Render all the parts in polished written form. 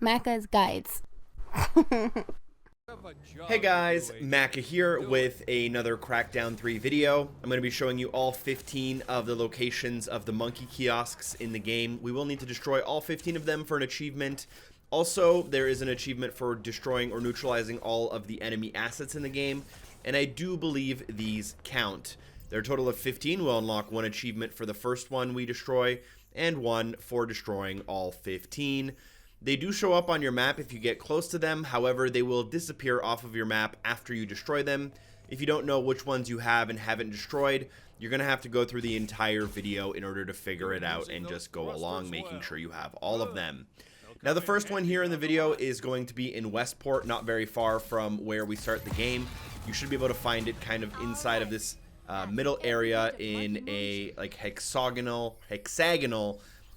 Macca's Guides. Hey guys, Macca here with another Crackdown 3 video. I'm going to be showing you all 15 of the locations of the monkey kiosks in the game. We will need to destroy all 15 of them for an achievement. Also, there is an achievement for destroying or neutralizing all of the enemy assets in the game, and I do believe these count. There are a total of 15. We'll unlock one achievement for the first one we destroy, and one for destroying all 15. They do show up on your map if you get close to them. However, they will disappear off of your map after you destroy them. If you don't know which ones you have and haven't destroyed, you're going to have to go through the entire video in order to figure it out and just go along making sure you have all of them. Now, the first one here in the video is going to be in Westport, not very far from where we start the game. You should be able to find it kind of inside of this middle area in a like hexagonal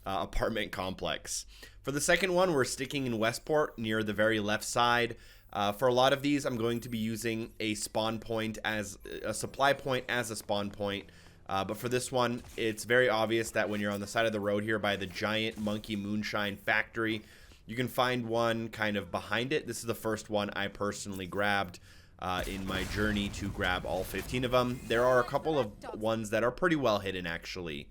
apartment complex. For the second one, we're sticking in Westport near the very left side. For a lot of these, I'm going to be using a spawn point as a supply point as a spawn point. But for this one, it's very obvious that when you're on the side of the road here by the giant Monkey Moonshine factory, you can find one kind of behind it. This is the first one I personally grabbed in my journey to grab all 15 of them. There are a couple of ones that are pretty well hidden, actually.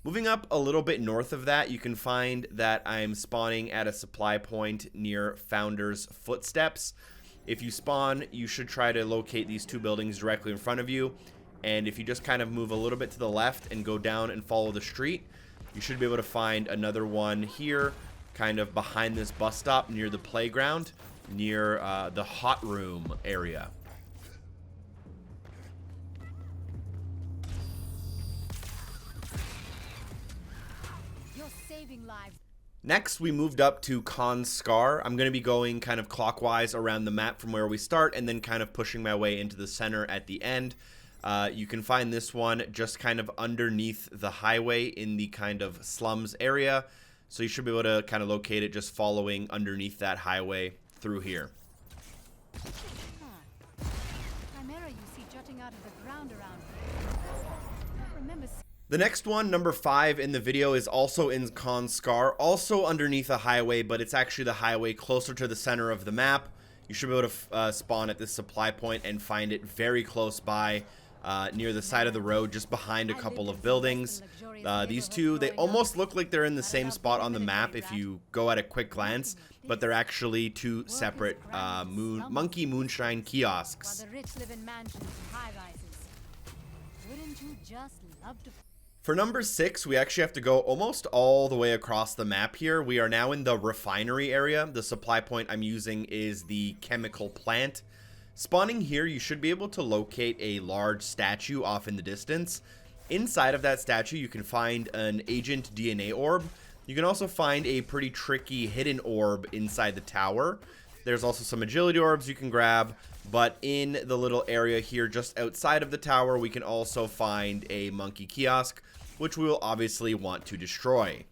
Moving up a little bit north of that, you can find that I'm spawning at a supply point near Founder's Footsteps. If you spawn, you should try to locate these two buildings directly in front of you. And if you just kind of move a little bit to the left and go down and follow the street, you should be able to find another one here, kind of behind this bus stop near the playground, near the hot room area. Next, we moved up to Khan's Scar. I'm going to be going kind of clockwise around the map from where we start and then kind of pushing my way into the center at the end. You can find this one just kind of underneath the highway in the kind of slums area. So you should be able to kind of locate it just following underneath that highway through here. Chimera you see jutting out of the ground around here. Remember. The next one, number 5 in the video, is also in Khan's Scar, also underneath a highway, but it's actually the highway closer to the center of the map. You should be able to spawn at this supply point and find it very close by, near the side of the road, just behind a couple of buildings. These two, they almost look like they're in the same spot on the map if you go at a quick glance, but they're actually two separate Monkey Moonshine kiosks. For number 6, we actually have to go almost all the way across the map here. We are now in the refinery area. The supply point I'm using is the chemical plant. Spawning here, you should be able to locate a large statue off in the distance. Inside of that statue, you can find an agent DNA orb. You can also find a pretty tricky hidden orb inside the tower. There's also some agility orbs you can grab, but in the little area here just outside of the tower, we can also find a monkey kiosk, which we will obviously want to destroy.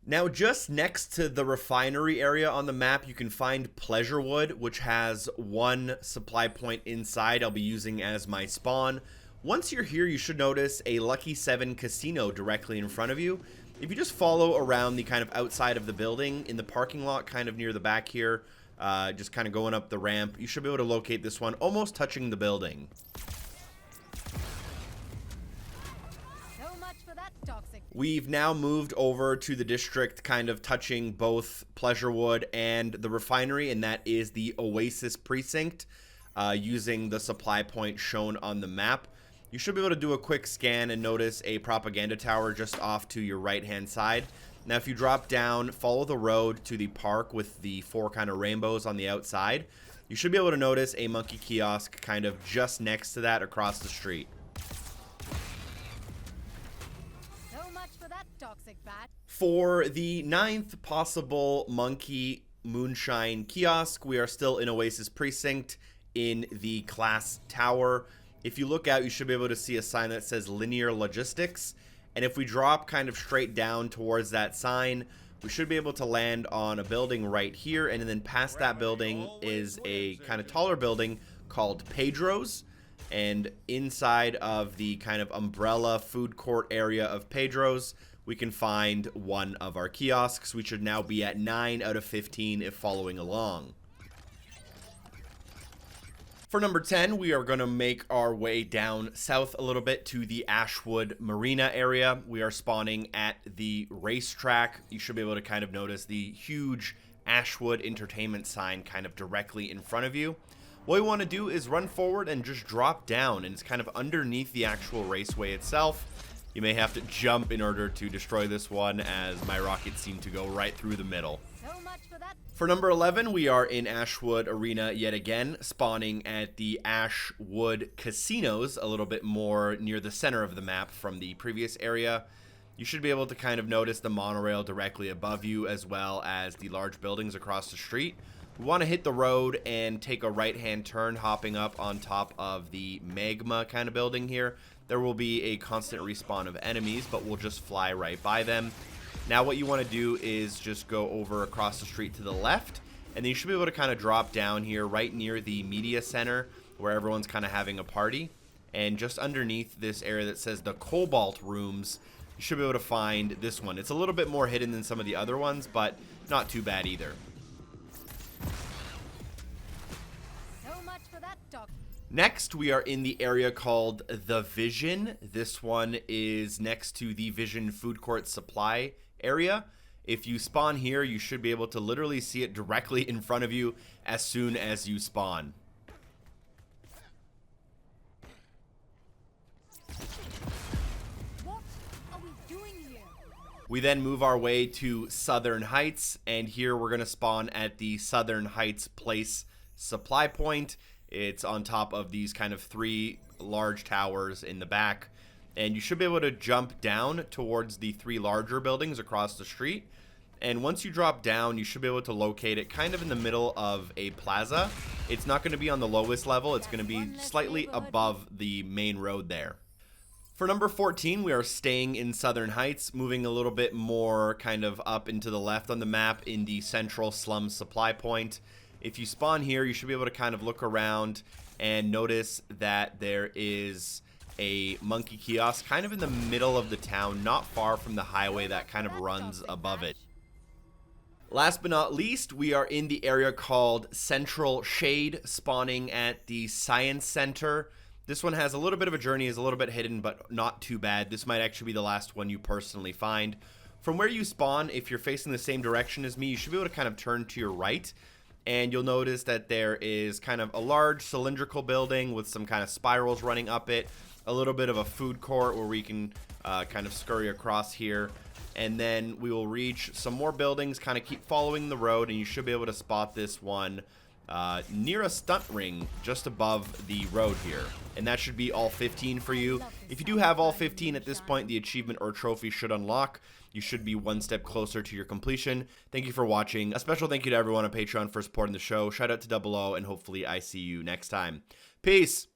Now, just next to the refinery area on the map, you can find Pleasurewood, which has one supply point inside I'll be using as my spawn. Once you're here, you should notice a Lucky 7 casino directly in front of you. If you just follow around the kind of outside of the building, in the parking lot kind of near the back here, just kind of going up the ramp, you should be able to locate this one almost touching the building. We've now moved over to the district kind of touching both Pleasurewood and the refinery, and that is the Oasis Precinct, using the supply point shown on the map. You should be able to do a quick scan and notice a propaganda tower just off to your right-hand side. Now, if you drop down, follow the road to the park with the 4 kind of rainbows on the outside, you should be able to notice a monkey kiosk kind of just next to that across the street. For the 9th possible Monkey Moonshine kiosk, we are still in Oasis Precinct in the class tower. If you look out, you should be able to see a sign that says Linear Logistics. And if we drop kind of straight down towards that sign, We should be able to land on a building right here, and then past that building is a kind of taller building called Pedro's. And inside of the kind of umbrella food court area of Pedro's, we can find one of our kiosks. We should now be at 9 out of 15 if following along. For number 10, we are going to make our way down south a little bit to the Ashwood Marina area. We are spawning at the racetrack. You should be able to kind of notice the huge Ashwood Entertainment sign kind of directly in front of you. What we want to do is run forward and just drop down, and it's kind of underneath the actual raceway itself. You may have to jump in order to destroy this one, as my rockets seem to go right through the middle. So much for that. For number 11, we are in Ashwood Arena yet again, spawning at the Ashwood Casinos, a little bit more near the center of the map from the previous area. You should be able to kind of notice the monorail directly above you, as well as the large buildings across the street. We want to hit the road and take a right-hand turn, hopping up on top of the magma kind of building here. There will be a constant respawn of enemies, but we'll just fly right by them. Now what you want to do is just go over across the street to the left, and then you should be able to kind of drop down here right near the media center where everyone's kind of having a party. And just underneath this area that says the Cobalt Rooms, you should be able to find this one. It's a little bit more hidden than some of the other ones, but not too bad either. Next, we are in the area called The Vision. This one is next to the Vision Food Court Supply area. If you spawn here, you should be able to literally see it directly in front of you as soon as you spawn. What are we doing here? We then move our way to Southern Heights, and here we're going to spawn at the Southern Heights Place supply point. It's on top of these kind of 3 large towers in the back, and you should be able to jump down towards the 3 larger buildings across the street. And once you drop down, you should be able to locate it kind of in the middle of a plaza. It's not going to be on the lowest level. It's going to be slightly above the main road there. For number 14, we are staying in Southern Heights, moving a little bit more kind of up into the left on the map in the Central Slum Supply Point. If you spawn here, you should be able to kind of look around and notice that there is a Monkey Kiosk kind of in the middle of the town, not far from the highway that kind of runs above it. Last but not least, we are in the area called Central Shade, spawning at the Science Center. This one has a little bit of a journey, is a little bit hidden, but not too bad. This might actually be the last one you personally find. From where you spawn, if you're facing the same direction as me, you should be able to kind of turn to your right. And you'll notice that there is kind of a large cylindrical building with some kind of spirals running up it. A little bit of a food court where we can kind of scurry across here. And then we will reach some more buildings, kind of keep following the road, and you should be able to spot this one near a stunt ring just above the road here. And that should be all 15 for you. If you do have all 15 at this point, the achievement or trophy should unlock. You should be one step closer to your completion. Thank you for watching. A special thank you to everyone on Patreon for supporting the show. Shout out to Double O, and hopefully I see you next time. Peace!